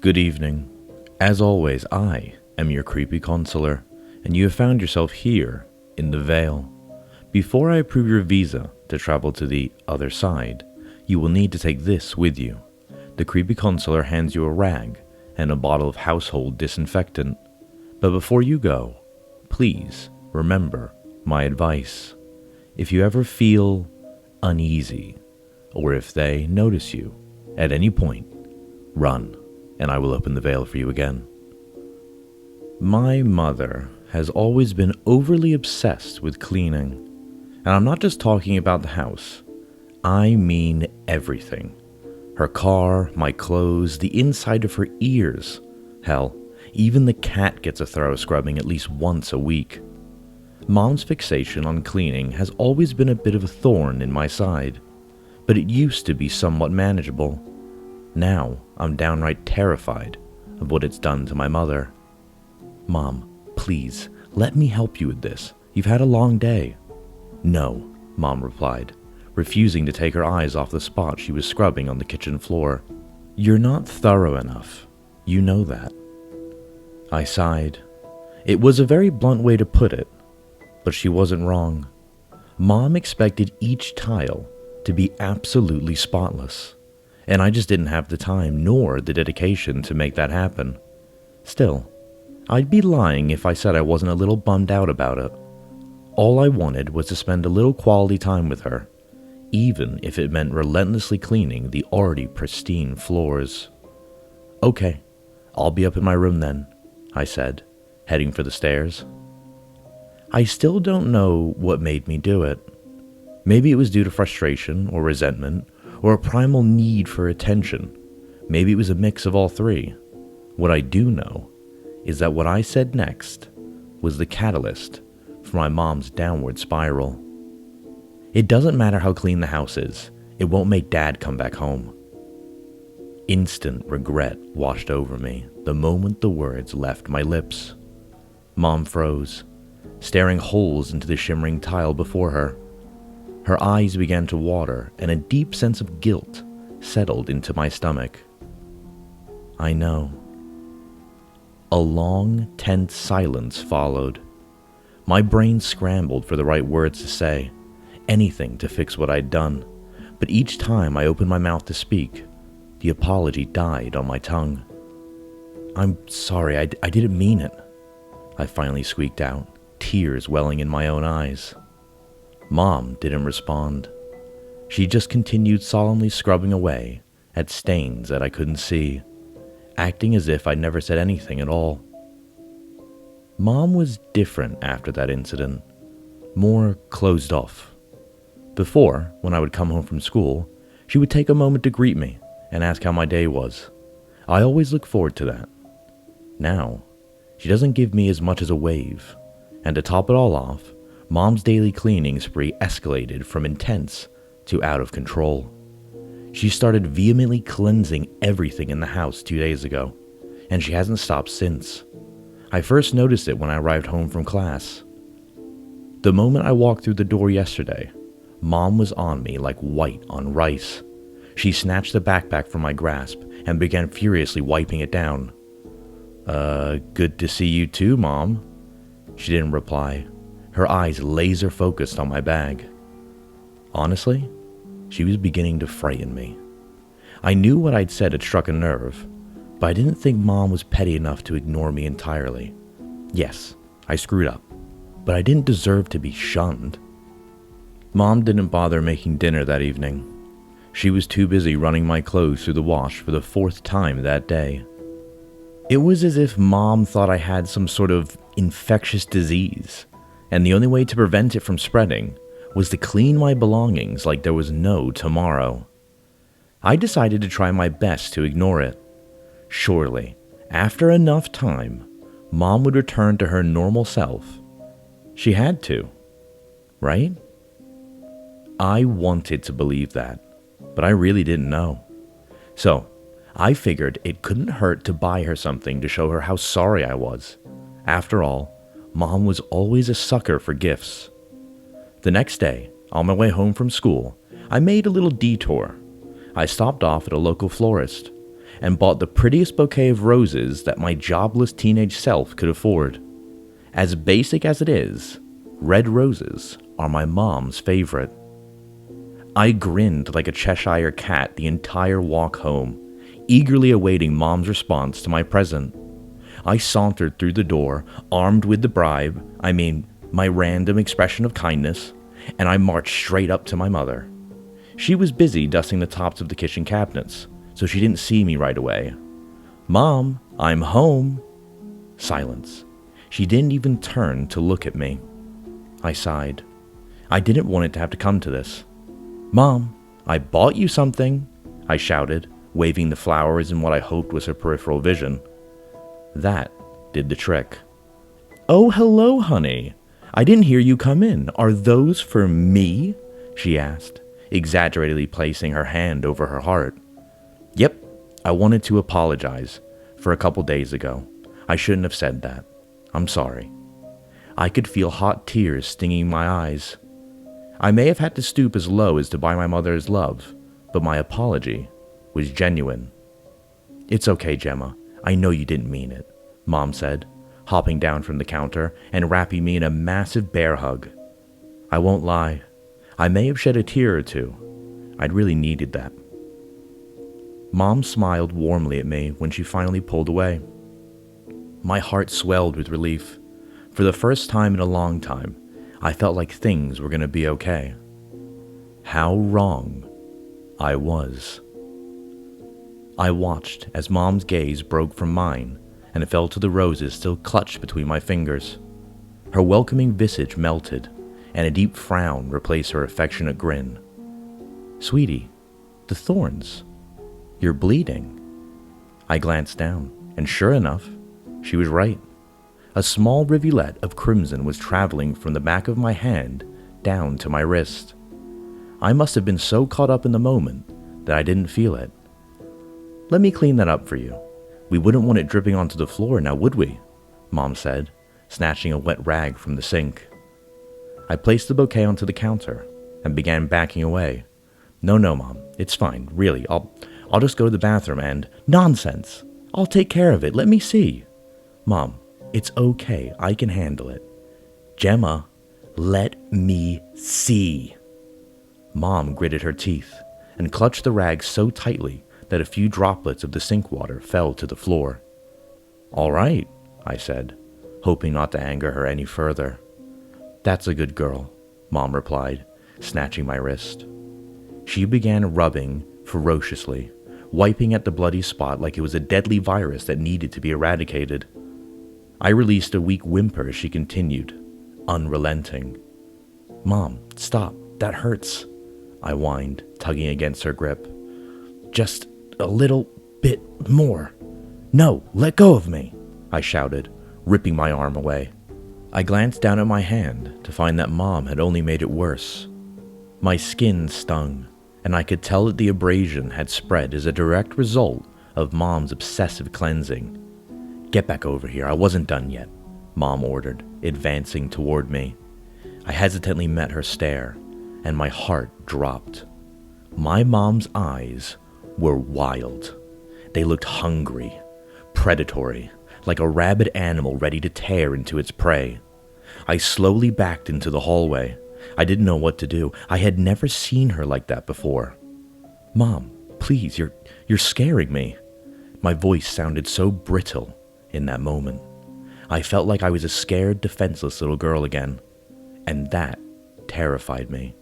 Good evening. As always, I am your creepy counselor, and you have found yourself here in the Vale. Before I approve your visa to travel to the other side, you will need to take this with you. The creepy counselor hands you a rag and a bottle of household disinfectant. But before you go, please remember my advice. If you ever feel uneasy, or if they notice you at any point, run, and I will open the veil for you again. My mother has always been overly obsessed with cleaning, and I'm not just talking about the house. I mean everything. Her car, my clothes, the inside of her ears. Hell, even the cat gets a thorough scrubbing at least once a week. Mom's fixation on cleaning has always been a bit of a thorn in my side, but it used to be somewhat manageable. Now, I'm downright terrified of what it's done to my mother. Mom, please, let me help you with this. You've had a long day. No, Mom replied, refusing to take her eyes off the spot she was scrubbing on the kitchen floor. You're not thorough enough. You know that. I sighed. It was a very blunt way to put it, but she wasn't wrong. Mom expected each tile to be absolutely spotless, and I just didn't have the time nor the dedication to make that happen. Still, I'd be lying if I said I wasn't a little bummed out about it. All I wanted was to spend a little quality time with her, even if it meant relentlessly cleaning the already pristine floors. Okay, I'll be up in my room then, I said, heading for the stairs. I still don't know what made me do it. Maybe it was due to frustration or resentment or a primal need for attention. Maybe it was a mix of all three. What I do know is that what I said next was the catalyst for my mom's downward spiral. It doesn't matter how clean the house is, it won't make Dad come back home. Instant regret washed over me the moment the words left my lips. Mom froze, staring holes into the shimmering tile before her. Her eyes began to water, and a deep sense of guilt settled into my stomach. I know. A long, tense silence followed. My brain scrambled for the right words to say, anything to fix what I'd done, but each time I opened my mouth to speak, the apology died on my tongue. I'm sorry, I didn't mean it, I finally squeaked out, tears welling in my own eyes. Mom didn't respond. She just continued solemnly scrubbing away at stains that I couldn't see, acting as if I'd never said anything at all. Mom was different after that incident, more closed off. Before, when I would come home from school, she would take a moment to greet me and ask how my day was. I always look forward to that. Now, she doesn't give me as much as a wave, and to top it all off, Mom's daily cleaning spree escalated from intense to out of control. She started vehemently cleansing everything in the house 2 days ago, and she hasn't stopped since. I first noticed it when I arrived home from class. The moment I walked through the door yesterday, Mom was on me like white on rice. She snatched the backpack from my grasp and began furiously wiping it down. Good to see you too, Mom. She didn't reply, her eyes laser focused on my bag. Honestly, she was beginning to frighten me. I knew what I'd said had struck a nerve, but I didn't think Mom was petty enough to ignore me entirely. Yes, I screwed up, but I didn't deserve to be shunned. Mom didn't bother making dinner that evening. She was too busy running my clothes through the wash for the 4th time that day. It was as if Mom thought I had some sort of infectious disease, and the only way to prevent it from spreading was to clean my belongings like there was no tomorrow. I decided to try my best to ignore it. Surely, after enough time, Mom would return to her normal self. She had to, right? I wanted to believe that, but I really didn't know. So, I figured it couldn't hurt to buy her something to show her how sorry I was. After all, Mom was always a sucker for gifts. The next day, on my way home from school, I made a little detour. I stopped off at a local florist, and bought the prettiest bouquet of roses that my jobless teenage self could afford. As basic as it is, red roses are my mom's favorite. I grinned like a Cheshire cat the entire walk home, eagerly awaiting Mom's response to my present. I sauntered through the door, armed with the bribe, my random expression of kindness, and I marched straight up to my mother. She was busy dusting the tops of the kitchen cabinets, so she didn't see me right away. "Mom, I'm home." Silence. She didn't even turn to look at me. I sighed. I didn't want it to have to come to this. "Mom, I bought you something," I shouted, waving the flowers in what I hoped was her peripheral vision. That did the trick. "Oh, hello, honey. I didn't hear you come in. Are those for me?" she asked, exaggeratedly placing her hand over her heart. "Yep, I wanted to apologize for a couple days ago. I shouldn't have said that. I'm sorry." I could feel hot tears stinging my eyes. I may have had to stoop as low as to buy my mother's love, but my apology was genuine. "It's okay, Gemma. I know you didn't mean it," Mom said, hopping down from the counter and wrapping me in a massive bear hug. I won't lie. I may have shed a tear or two. I'd really needed that. Mom smiled warmly at me when she finally pulled away. My heart swelled with relief. For the first time in a long time, I felt like things were going to be okay. How wrong I was. I watched as Mom's gaze broke from mine and it fell to the roses still clutched between my fingers. Her welcoming visage melted, and a deep frown replaced her affectionate grin. "Sweetie, the thorns. You're bleeding." I glanced down, and sure enough, she was right. A small rivulet of crimson was traveling from the back of my hand down to my wrist. I must have been so caught up in the moment that I didn't feel it. "Let me clean that up for you. We wouldn't want it dripping onto the floor now, would we?" Mom said, snatching a wet rag from the sink. I placed the bouquet onto the counter and began backing away. No, Mom, it's fine, really. I'll just go to the bathroom and... Nonsense! I'll take care of it, let me see. Mom, it's okay, I can handle it. Gemma, let me see. Mom gritted her teeth and clutched the rag so tightly that a few droplets of the sink water fell to the floor. "All right," I said, hoping not to anger her any further. "That's a good girl," Mom replied, snatching my wrist. She began rubbing ferociously, wiping at the bloody spot like it was a deadly virus that needed to be eradicated. I released a weak whimper as she continued, unrelenting. "Mom, stop, that hurts," I whined, tugging against her grip. "Just a little bit more. No, let go of me," I shouted, ripping my arm away. I glanced down at my hand to find that Mom had only made it worse. My skin stung, and I could tell that the abrasion had spread as a direct result of Mom's obsessive cleansing. "Get back over here, I wasn't done yet," Mom ordered, advancing toward me. I hesitantly met her stare, and my heart dropped. My mom's eyes were wild. They looked hungry, predatory, like a rabid animal ready to tear into its prey. I slowly backed into the hallway. I didn't know what to do. I had never seen her like that before. "Mom, please, you're scaring me." My voice sounded so brittle in that moment. I felt like I was a scared, defenseless little girl again, and that terrified me.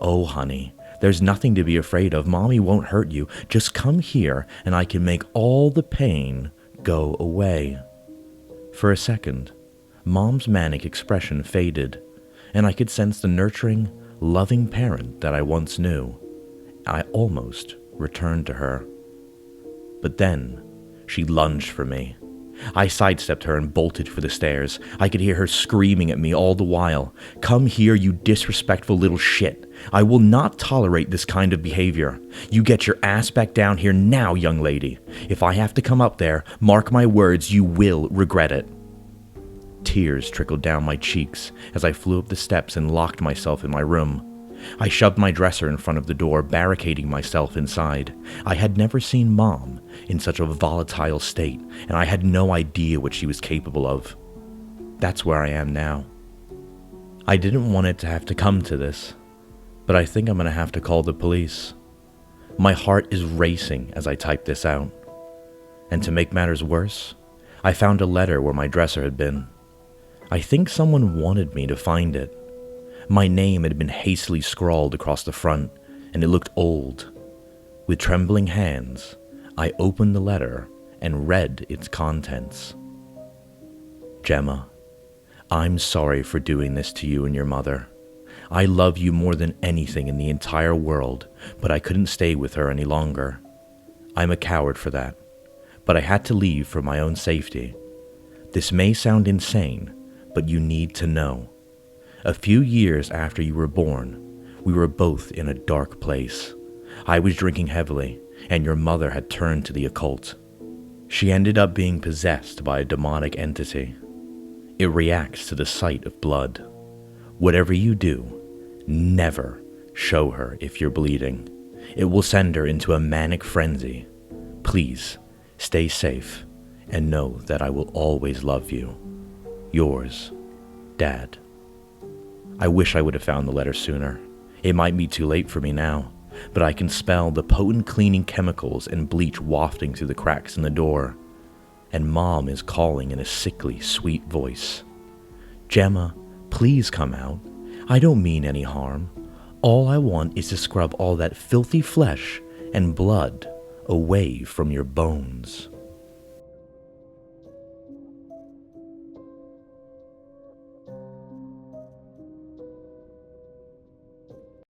"Oh, honey, there's nothing to be afraid of. Mommy won't hurt you. Just come here and I can make all the pain go away." For a second, Mom's manic expression faded, and I could sense the nurturing, loving parent that I once knew. I almost returned to her. But then, she lunged for me. I sidestepped her and bolted for the stairs. I could hear her screaming at me all the while. "Come here, you disrespectful little shit. I will not tolerate this kind of behavior. You get your ass back down here now, young lady. If I have to come up there, mark my words, you will regret it." Tears trickled down my cheeks as I flew up the steps and locked myself in my room. I shoved my dresser in front of the door, barricading myself inside. I had never seen Mom in such a volatile state, and I had no idea what she was capable of. That's where I am now. I didn't want it to have to come to this, but I think I'm going to have to call the police. My heart is racing as I type this out. And to make matters worse, I found a letter where my dresser had been. I think someone wanted me to find it. My name had been hastily scrawled across the front, and it looked old. With trembling hands, I opened the letter and read its contents. Gemma, I'm sorry for doing this to you and your mother. I love you more than anything in the entire world, but I couldn't stay with her any longer. I'm a coward for that, but I had to leave for my own safety. This may sound insane, but you need to know. A few years after you were born, we were both in a dark place. I was drinking heavily, and your mother had turned to the occult. She ended up being possessed by a demonic entity. It reacts to the sight of blood. Whatever you do, never show her if you're bleeding. It will send her into a manic frenzy. Please, stay safe, and know that I will always love you. Yours, Dad. I wish I would have found the letter sooner. It might be too late for me now, but I can smell the potent cleaning chemicals and bleach wafting through the cracks in the door. And Mom is calling in a sickly, sweet voice. Gemma, please come out. I don't mean any harm. All I want is to scrub all that filthy flesh and blood away from your bones.